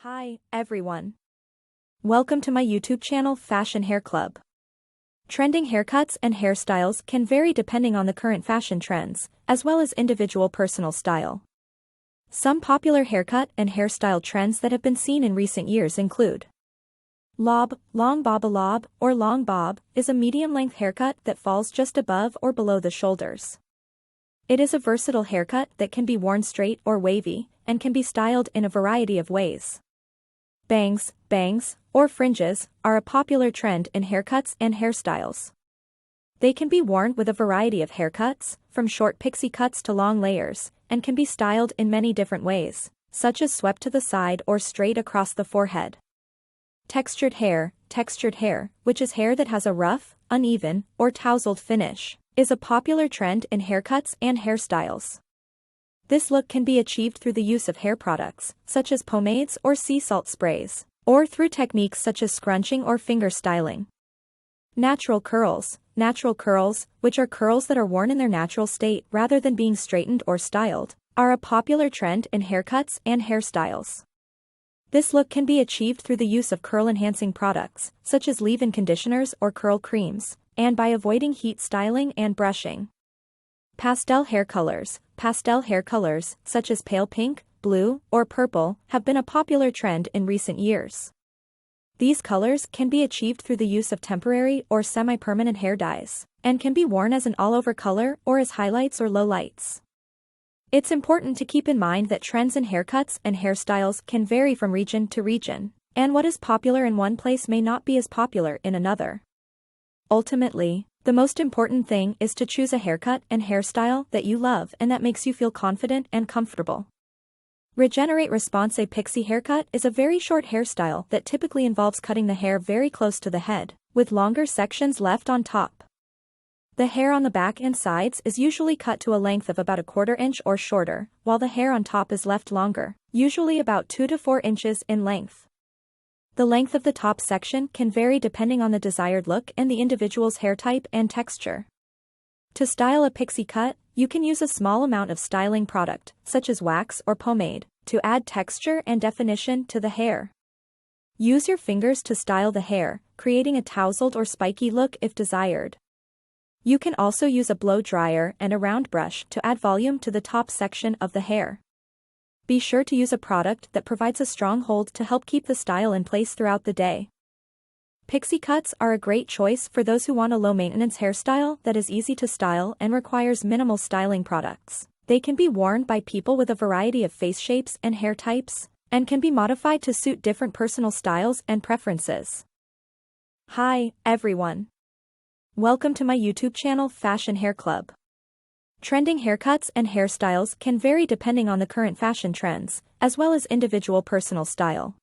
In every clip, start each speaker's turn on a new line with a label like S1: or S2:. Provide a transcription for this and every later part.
S1: Hi, everyone. Welcome to my YouTube channel Fashion Hair Club. Trending haircuts and hairstyles can vary depending on the current fashion trends, as well as individual personal style. Some popular haircut and hairstyle trends that have been seen in recent years include lob, long bob. A lob, or long bob, is a medium-length haircut that falls just above or below the shoulders. It is a versatile haircut that can be worn straight or wavy, and can be styled in a variety of ways. Bangs, or fringes, are a popular trend in haircuts and hairstyles. They can be worn with a variety of haircuts, from short pixie cuts to long layers, and can be styled in many different ways, such as swept to the side or straight across the forehead. Textured hair, which is hair that has a rough, uneven, or tousled finish, is a popular trend in haircuts and hairstyles. This look can be achieved through the use of hair products, such as pomades or sea salt sprays, or through techniques such as scrunching or finger styling. Natural curls, which are curls that are worn in their natural state rather than being straightened or styled, are a popular trend in haircuts and hairstyles. This look can be achieved through the use of curl-enhancing products, such as leave-in conditioners or curl creams, and by avoiding heat styling and brushing. Pastel hair colors, such as pale pink, blue, or purple, have been a popular trend in recent years. These colors can be achieved through the use of temporary or semi-permanent hair dyes, and can be worn as an all-over color or as highlights or lowlights. It's important to keep in mind that trends in haircuts and hairstyles can vary from region to region, and what is popular in one place may not be as popular in another. Ultimately, the most important thing is to choose a haircut and hairstyle that you love and that makes you feel confident and comfortable. Regenerate Response. A pixie haircut is a very short hairstyle that typically involves cutting the hair very close to the head, with longer sections left on top. The hair on the back and sides is usually cut to a length of about 1/4 inch or shorter, while the hair on top is left longer, usually about 2 to 4 inches in length. The length of the top section can vary depending on the desired look and the individual's hair type and texture. To style a pixie cut, you can use a small amount of styling product, such as wax or pomade, to add texture and definition to the hair. Use your fingers to style the hair, creating a tousled or spiky look if desired. You can also use a blow dryer and a round brush to add volume to the top section of the hair. Be sure to use a product that provides a strong hold to help keep the style in place throughout the day. Pixie cuts are a great choice for those who want a low-maintenance hairstyle that is easy to style and requires minimal styling products. They can be worn by people with a variety of face shapes and hair types, and can be modified to suit different personal styles and preferences. Hi, everyone. Welcome to my YouTube channel Fashion Hair Club. Trending haircuts and hairstyles can vary depending on the current fashion trends, as well as individual personal style.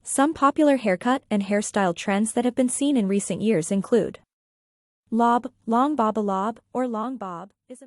S1: Some popular haircut and hairstyle trends that have been seen in recent years include lob, long bob. A lob, or long bob, is a